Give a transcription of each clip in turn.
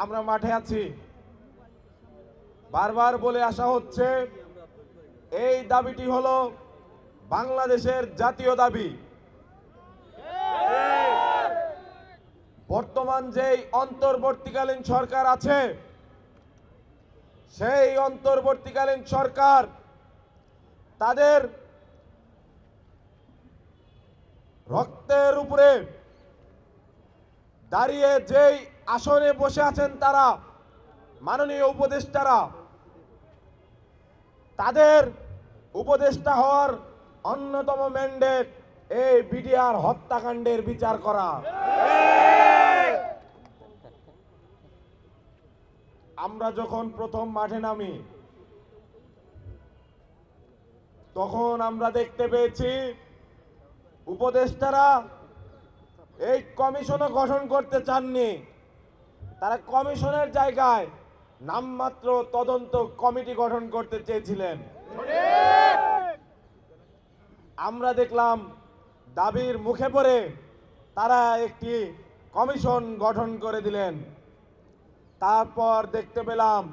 আমরা মাঠে আছি। বারবার বলে আসা হচ্ছে এই দাবিটি হলো বাংলাদেশের জাতীয় দাবি। বর্তমান যেই অন্তর্বর্তীকালীন সরকার আছে, সেই অন্তর্বর্তীকালীন সরকার তাদের রক্তের উপরে দাঁড়িয়ে যেই আসনে বসে আছেন তারা মাননীয় উপদেষ্টারা, তাদের উপদেষ্টা হওয়ার অন্যতম ম্যান্ডেট এই বিডিআর হত্যাকাণ্ডের বিচার করা। আমরা যখন প্রথম মাঠে নামি তখন আমরা দেখতে পেয়েছি উপদেষ্টারা এই কমিশনও গঠন করতে চাননি। তারা কমিশনের জায়গায় নামমাত্র তদন্ত কমিটি গঠন করতে চেয়েছিলেন। আমরা দেখলাম দাবির মুখে পড়ে তারা একটি কমিশন গঠন করে দিলেন। তারপর দেখতে পেলাম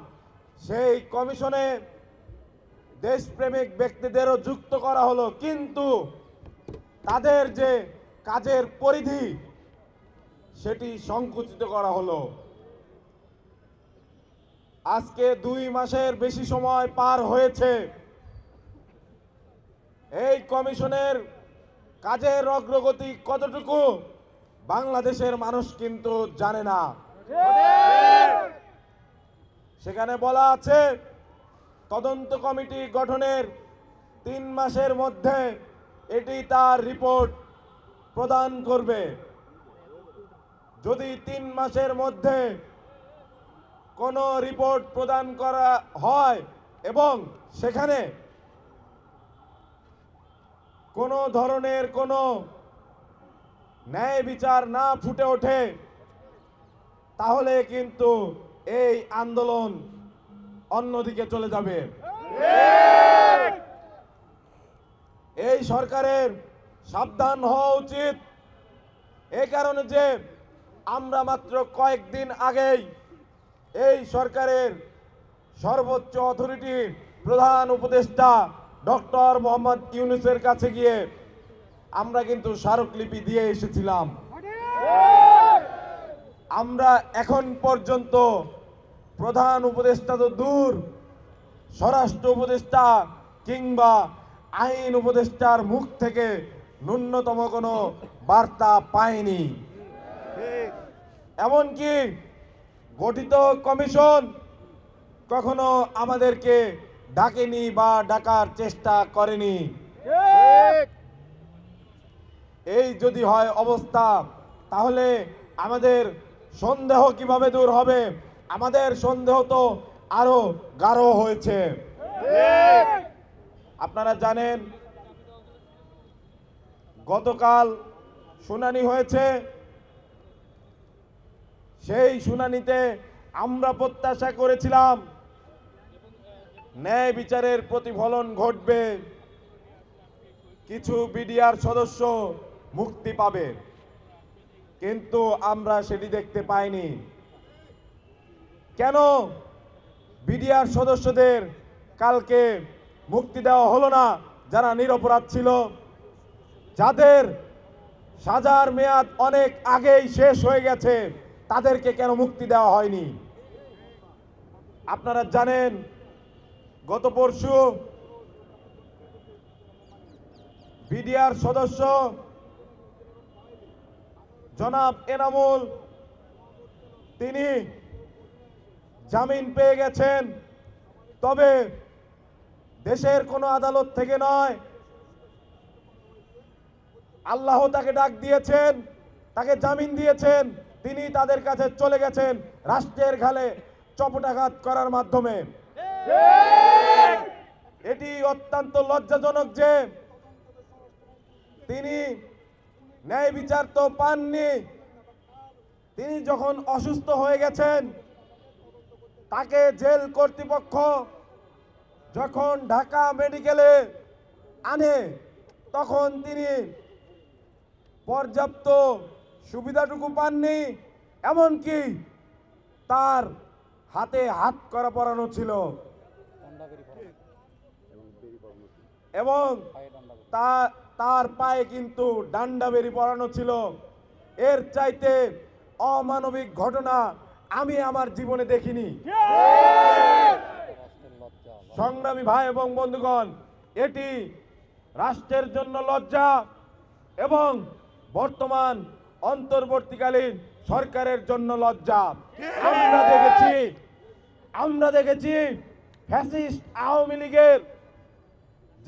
সেই কমিশনে দেশপ্রেমিক ব্যক্তিদেরও যুক্ত করা হলো, কিন্তু তাদের যে কাজের পরিধি সেটি সংকুচিত করা হলো। আজকে 2 মাসের বেশি সময় পার হয়েছে। এই কমিশনের কাজের অগ্রগতি কতটুকু বাংলাদেশের মানুষ কিন্তু জানে না। সেখানে বলা আছে তদন্ত কমিটি গঠনের 3 মাসের মধ্যে এটি তার রিপোর্ট প্রদান করবে। যদি 3 মাসের মধ্যে কোনো রিপোর্ট প্রদান করা হয় এবং সেখানে কোনো ধরনের কোনো ন্যায় বিচার না ফুটে ওঠে, তাহলে কিন্তু এই আন্দোলন অন্যদিকে চলে যাবে। এই সরকারের সাবধান হওয়া উচিত, এই কারণে যে আমরা মাত্র কয়েকদিন আগেই এই সরকারের সর্বোচ্চ অথরিটি প্রধান উপদেষ্টা ডক্টর মোহাম্মদ ইউনূসের কাছে গিয়ে আমরা কিন্তু স্মারকলিপি দিয়ে এসেছিলাম। আমরা এখন পর্যন্ত প্রধান উপদেষ্টা তো দূর, স্বরাষ্ট্র উপদেষ্টা কিংবা আইন উপদেষ্টার মুখ থেকে ন্যূনতম কোনো বার্তা পাইনি। এমনকি গঠিত কমিশন কখনো আমাদেরকে ডাকেনি বা ডাকার চেষ্টা করেনি। এই যদি হয় অবস্থা, তাহলে আমাদের সন্দেহ কিভাবে দূর হবে? আমাদের সন্দেহ তো আরো গাঢ় হয়েছে। আপনারা জানেন গতকাল শুনানি হয়েছে। সেই শুনানিতে আমরা প্রত্যাশা করেছিলাম ন্যায় বিচারের প্রতিফলন ঘটবে, কিছু বিডিআর সদস্য মুক্তি পাবে, কিন্তু আমরা সেটি দেখতে পাইনি। কেন বিডিআর সদস্যদের কালকে মুক্তি দেওয়া হলো না? যারা নিরপরাধ ছিল, যাদের সাজার মেয়াদ অনেক আগেই শেষ হয়ে গেছে, তাদেরকে কেন মুক্তি দেওয়া হয়নি? আপনারা জানেন গত পরশু বিডিআর সদস্য জনাব এনামুল তিনি জামিন পেয়ে গেছেন, তবে দেশের কোনো আদালত থেকে নয়। আল্লাহ তাকে ডাক দিয়েছেন, তাকে জামিন দিয়েছেন, তিনি তাদের কাছে চলে গেছেন রাষ্ট্রের ঘালে চপটাঘাত করার মাধ্যমে। এটি অত্যন্ত লজ্জাজনক যে তিনি ন্যায় বিচার তো পাননি। তিনি যখন অসুস্থ হয়ে গেছেন, তাকে জেল কর্তৃপক্ষ যখন ঢাকা মেডিকেলে আনে, তখন তিনি পর্যাপ্ত সুবিধাটুকু পাননি। এমনকি তার হাতে হাত করা পরানো ছিল এবং তার পায়ে কিন্তু ডান্ডা বেরি পরানো ছিল। এর চাইতে অমানবিক ঘটনা আমি আমার জীবনে দেখিনি। সংগ্রামী ভাই এবং বন্ধুগণ, এটি রাষ্ট্রের জন্য লজ্জা এবং বর্তমান অন্তর্বর্তীকালীন সরকারের জন্য লজ্জা। আমরা দেখেছি ফ্যাসিস্ট আওয়ামী লীগের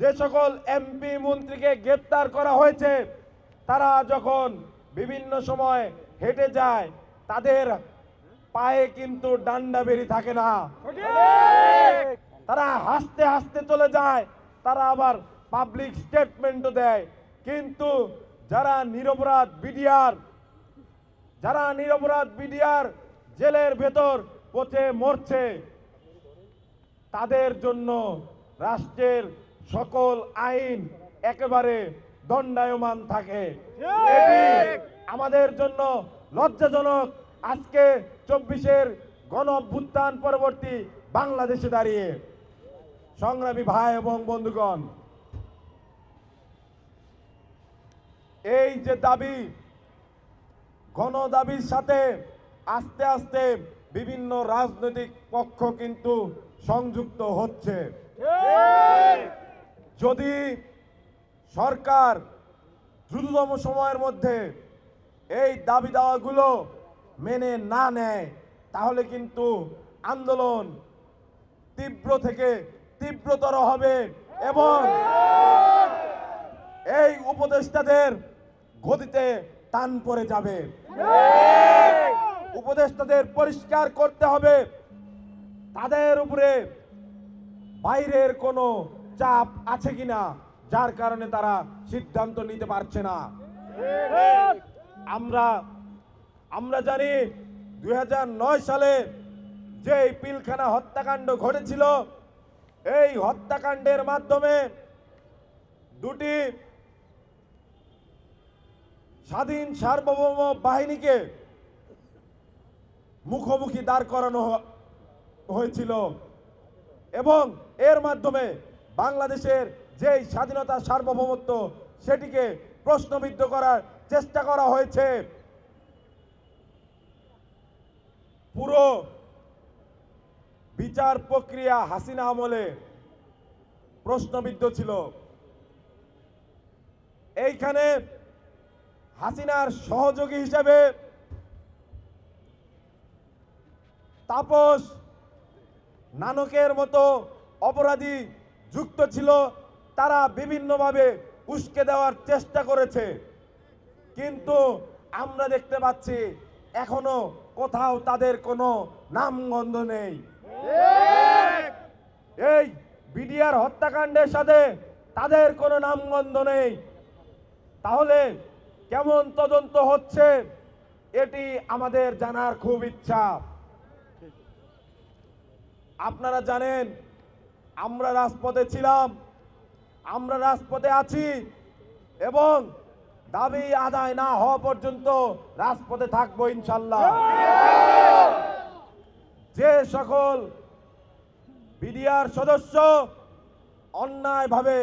যে সকল এমপি মন্ত্রীকে গ্রেপ্তার করা হয়েছে, তারা যখন বিভিন্ন সময় হেঁটে যায় তাদের পায়ে কিন্তু ডান্ডা বেরি থাকে না, তারা হাসতে হাসতে চলে যায়, তারা আবার পাবলিক স্টেটমেন্টও দেয়। কিন্তু যারা নিরপরাধ বিডিআর জেলের ভেতর পচে মরছে, তাদের জন্য রাষ্ট্রের সকল আইন একেবারে দণ্ডায়মান থাকে। এটি আমাদের জন্য লজ্জাজনক। আজকে 24-এর গণ অভ্যুত্থান পরবর্তী বাংলাদেশে দাঁড়িয়ে সংগ্রামী ভাই এবং বন্ধুগণ, এই যে দাবি, গণ দাবির সাথে আস্তে আস্তে বিভিন্ন রাজনৈতিক পক্ষ কিন্তু সংযুক্ত হচ্ছে। যদি সরকার দ্রুততম সময়ের মধ্যে এই দাবি দাওয়াগুলো মেনে না নেয়, তাহলে কিন্তু আন্দোলন তীব্র থেকে তীব্রতর হবে এবং এই উপদেষ্টাদের গদিতে টান পড়ে যাবে। উপদেষ্টাদের পরিষ্কার করতে হবে তাদের উপরে বাইরের কোনো চাপ আছে কিনা, যার কারণে তারা সিদ্ধান্ত নিতে পারছে না। আমরা জানি 2009 সালে যে পিলখানা হত্যাকাণ্ড ঘটেছিল, এই হত্যাকাণ্ডের মাধ্যমে দুটি স্বাধীন সার্বভৌম বাহিনীকে মুখোমুখি দাঁড় করানো হয়েছিল এবং এর মাধ্যমে বাংলাদেশের যে স্বাধীনতা সার্বভৌমত্ব সেটিকে প্রশ্নবিদ্ধ করার চেষ্টা করা হয়েছে। পুরো বিচার প্রক্রিয়া হাসিনা আমলে প্রশ্নবিদ্ধ ছিল। এইখানে হাসিনার সহযোগী হিসেবে তাপস নানকের মতো অপরাধী যুক্ত ছিল, তারা বিভিন্নভাবে উস্কে দেওয়ার চেষ্টা করেছে। কিন্তু আমরা দেখতে পাচ্ছি এখনো কোথাও তাদের কোনো নামগন্ধ নেই। এই বিডিআর হত্যাকাণ্ডের সাথে তাদের কোনো নামগন্ধ নেই। তাহলে কেমন তদন্ত হচ্ছে এটি আমাদের জানার খুব ইচ্ছা। আপনারা জানেন আমরা রাজপথে ছিলাম, আমরা রাজপথে আছি এবং দাবি আদায় না হওয়া পর্যন্ত রাজপথে থাকবো ইনশাল্লাহ। যে সকল বিডিআর সদস্য অন্যায়ভাবে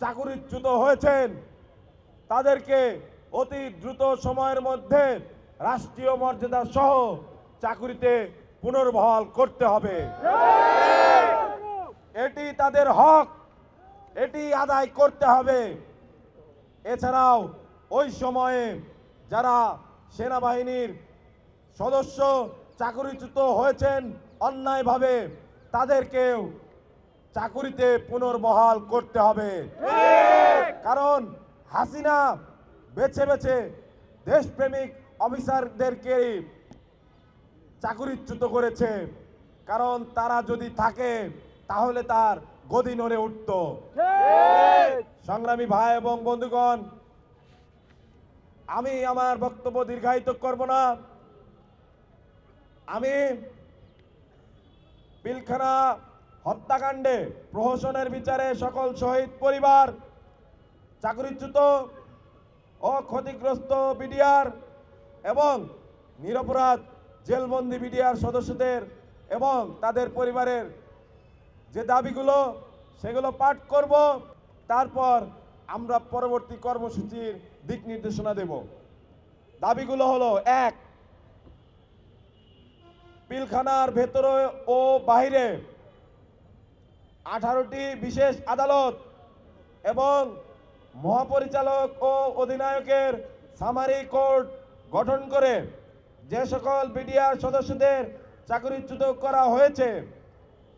চাকরিচ্যুত হয়েছেন তাদেরকে অতি দ্রুত সময়ের মধ্যে রাষ্ট্রীয় মর্যাদা সহ চাকরিতে পুনর্বহাল করতে হবে। এটি তাদের হক, এটি আদায় করতে হবে। এছাড়াও ওই সময়ে যারা সেনাবাহিনীর সদস্য চাকরিচ্যুত হয়েছেন অন্যায়ভাবে, তাদেরকেও চাকরিতে পুনর্বহাল করতে হবে। কারণ হাসিনা বেছে বেছে দেশপ্রেমিক অফিসারদেরকে চাকরিচ্যুত করেছে, কারণ তারা যদি থাকে তাহলে তার গদি নড়ে উঠত। সংগ্রামী ভাই এবং বন্ধুগণ, আমি আমার বক্তব্য দীর্ঘায়িত করব না। আমি পিলখানা হত্যাকাণ্ডে প্রহসনের বিচারে সকল শহীদ পরিবার, চাকরিচ্যুত ও ক্ষতিগ্রস্ত বিডিআর এবং নিরপরাধ জেলবন্দি বিডিআর সদস্যদের এবং তাদের পরিবারের যে দাবিগুলো সেগুলো পাঠ করব, তারপর আমরা পরবর্তী কর্মসূচির দিক নির্দেশনা দেব। দাবিগুলো হলো: 1, পিলখানার ভেতরে ও বাইরে 18টি বিশেষ আদালত এবং মহাপরিচালক ও অধিনায়কের সামারি কোর্ট গঠন করে যে সকল বিডিআর সদস্যদের চাকরিচ্যুত করা হয়েছে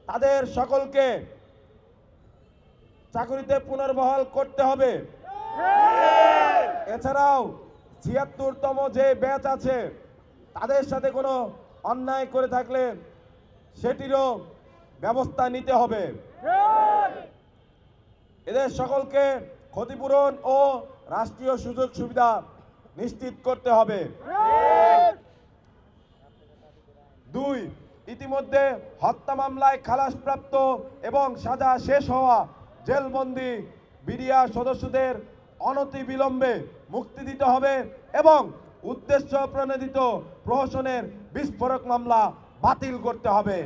তাদের সকলকে চাকরিতে পুনর্বহাল করতে হবে। এছাড়াও 76তম যে ব্যাচ আছে তাদের সাথে কোনো অন্যায় করে থাকলে সেটিরও ব্যবস্থা নিতে হবে। এদের সকলকে ক্ষতিপূরণ ও রাষ্ট্রীয় সুযোগ সুবিধা নিশ্চিত করতে হবে। 2, ইতিমধ্যে হত্যা মামলায় খালাসপ্রাপ্ত এবং সাজা শেষ হওয়া জেলবন্দি বিডিআর সদস্যদের অনতিবিলম্বে মুক্তি দিতে হবে এবং উদ্দেশ্য প্রণোদিত প্রহসনের বিস্ফোরক মামলা বাতিল করতে হবে।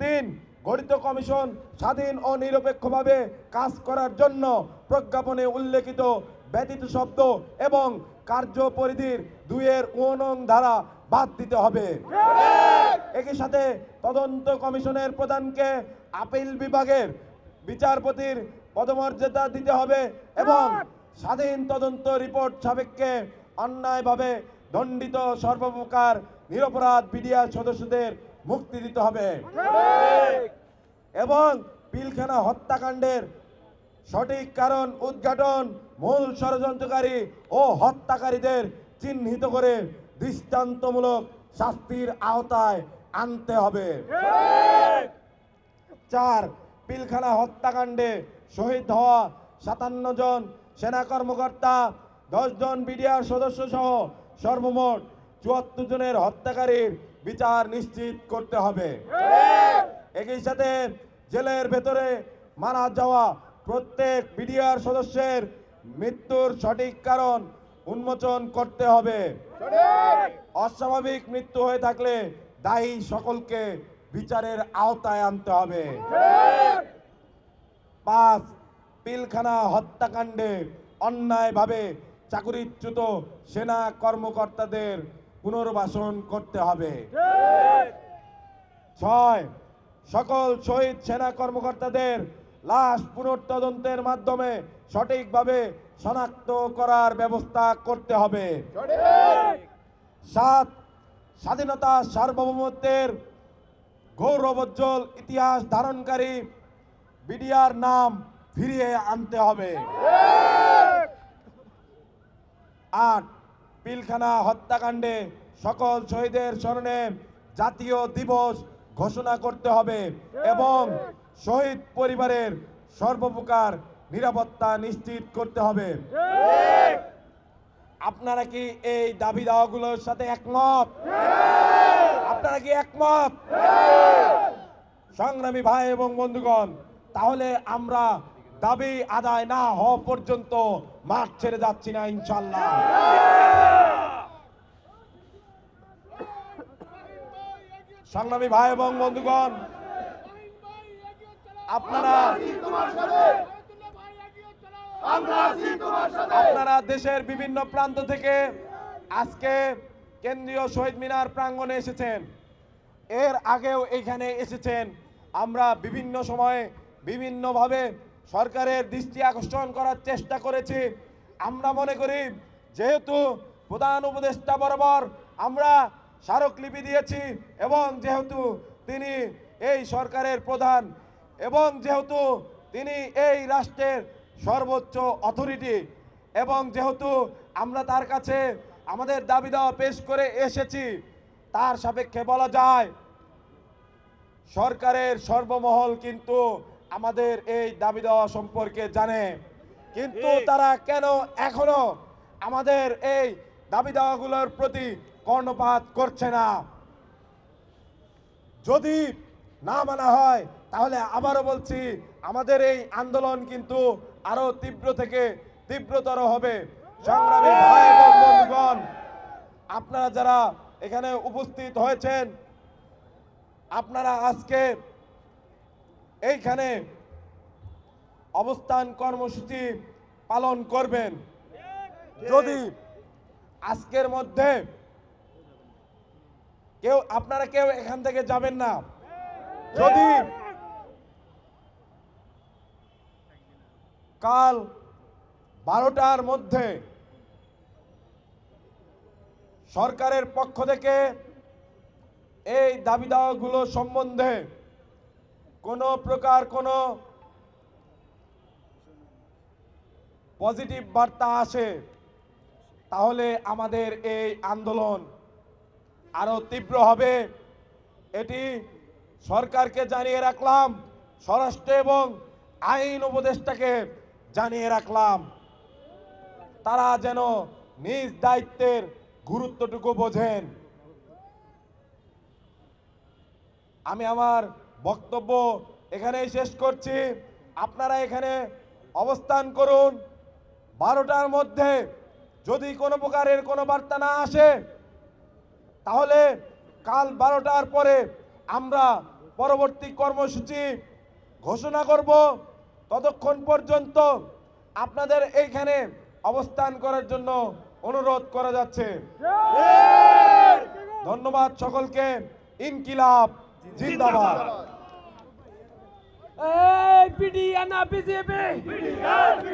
3, গঠিত কমিশন স্বাধীন ও নিরপেক্ষভাবে কাজ করার জন্য প্রজ্ঞাপনে উল্লেখিত ব্যতীত শব্দ এবং কার্যপরিধির 2-9 ধারা বাদ দিতে হবে। একই সাথে তদন্ত কমিশনের প্রধানকে আপিল বিভাগের বিচারপতির পদমর্যাদা দিতে হবে এবং স্বাধীন তদন্ত রিপোর্ট সাপেক্ষে অন্যায়ভাবে দণ্ডিত সর্বপ্রকার নিরপরাধ বিডিআর সদস্যদের মুক্তি দিতে হবে এবং পিলখানা হত্যাকাণ্ডের সঠিক কারণ উদ্ঘাটন, মূল ষড়যন্ত্রকারী ও হত্যাকারীদের চিহ্নিত করে দৃষ্টান্তমূলক শাস্তির আওতায় আনতে হবে। 4, পিলখানা হত্যাকাণ্ডে শহীদ হওয়া 57 জন সেনা কর্মকর্তা, 10 জন বিডিআর সদস্য সহ সর্বমোট 74 জনের হত্যাকারীর বিচার নিশ্চিত করতে হবে। একই সাথে জেলের ভেতরে মারা যাওয়া প্রত্যেক বিডিআর সদস্যের মৃত্যুর সঠিক কারণ উন্মোচন করতে হবে। অস্বাভাবিক মৃত্যু হয়ে থাকলে দায়ী সকলকে বিচারের আওতায় আনতে হবে। 5, পিলখানা হত্যাকাণ্ডে অন্যায়ভাবে চাকরিচ্যুত সেনা কর্মকর্তাদের পুনর্বাসন করতে হবে। 6, সকল শহীদ সেনা কর্মকর্তাদের লাশ পুনর্তদন্তের মাধ্যমে সঠিকভাবে শনাক্ত করার ব্যবস্থা করতে হবে। 7, স্বাধীনতা সার্বভৌমত্বের গৌরবোজ্জ্বল ইতিহাস ধারণকারী বিডিআর নাম ফিরিয়ে আনতে হবে। 8, পিলখানা হত্যাকাণ্ডে সকল শহীদের স্মরণে জাতীয় দিবস ঘোষণা করতে হবে এবং শহীদ পরিবারের সর্বপ্রকার নিরাপত্তা নিশ্চিত করতে হবে। আপনারা কি এই দাবি দাওয়াগুলোর সাথে একমত? আপনারা কি একমত? সংগ্রামী ভাই এবং বন্ধুগণ, তাহলে আমরা দাবি আদায় না হওয়া পর্যন্ত মাঠ ছেড়ে যাচ্ছি না ইনশাআল্লাহ। সংগ্রামী ভাই এবং বন্ধুগণ, আপনারা দেশের বিভিন্ন প্রান্ত থেকে আজকে কেন্দ্রীয় শহীদ মিনার প্রাঙ্গণে এসেছেন, এর আগেও এখানে এসেছেন। আমরা বিভিন্ন সময়ে বিভিন্নভাবে সরকারের দৃষ্টি আকর্ষণ করার চেষ্টা করেছি। আমরা মনে করি যেহেতু প্রধান উপদেষ্টা বরাবর আমরা স্মারকলিপি দিয়েছি এবং যেহেতু তিনি এই সরকারের প্রধান এবং যেহেতু তিনি এই রাষ্ট্রের সর্বোচ্চ অথরিটি এবং যেহেতু আমরা তার কাছে আমাদের দাবি দাওয়া পেশ করে এসেছি, তার সাপেক্ষে বলা যায় সরকারের সর্বমহল কিন্তু আমাদের এই দাবি দেওয়া সম্পর্কে জানে, কিন্তু তারা কেন এখনো আমাদের এই দাবি দেওয়াগুলোর প্রতি কর্ণপাত করছে না? যদি না মানা হয় তাহলে আবারও বলছি, আমাদের এই আন্দোলন কিন্তু আরো তীব্র থেকে তীব্রতর হবে। সংগ্রামী ভাই এবং বন্ধুগণ, আপনারা যারা এখানে উপস্থিত হয়েছেন, আপনারা আজকে এইখানে অবস্থান কর্মসূচি পালন করবেন। যদি আজকের মধ্যে আপনারা কেউ এখান থেকে যাবেন না। যদি কাল 12টার মধ্যে সরকারের পক্ষ থেকে এই দাবি দাওয়াগুলো সম্বন্ধে কোনো প্রকার কোনো পজিটিভ বার্তা আসে, তাহলে আমাদের এই আন্দোলন আরো তীব্র হবে। এটি সরকারকে জানিয়ে রাখলাম, স্বরাষ্ট্র এবং আইন উপদেষ্টাকে জানিয়ে রাখলাম, তারা যেন নিজ দায়িত্বের গুরুত্বটুকু বোঝেন। আমি আমার বক্তব্য এখানেই শেষ করছি। আপনারা এখানে অবস্থান করুন। 12টার মধ্যে যদি কোনো প্রকারের কোনো বার্তা না আসে, তাহলে কাল 12টার পরে আমরা পরবর্তী কর্মসূচি ঘোষণা করব। ততক্ষণ পর্যন্ত আপনাদের এইখানে অবস্থান করার জন্য অনুরোধ করা যাচ্ছে। ধন্যবাদ সকলকে। ইনকিলাব জিন্দাবাদ। বিডিআর না বিজেপি।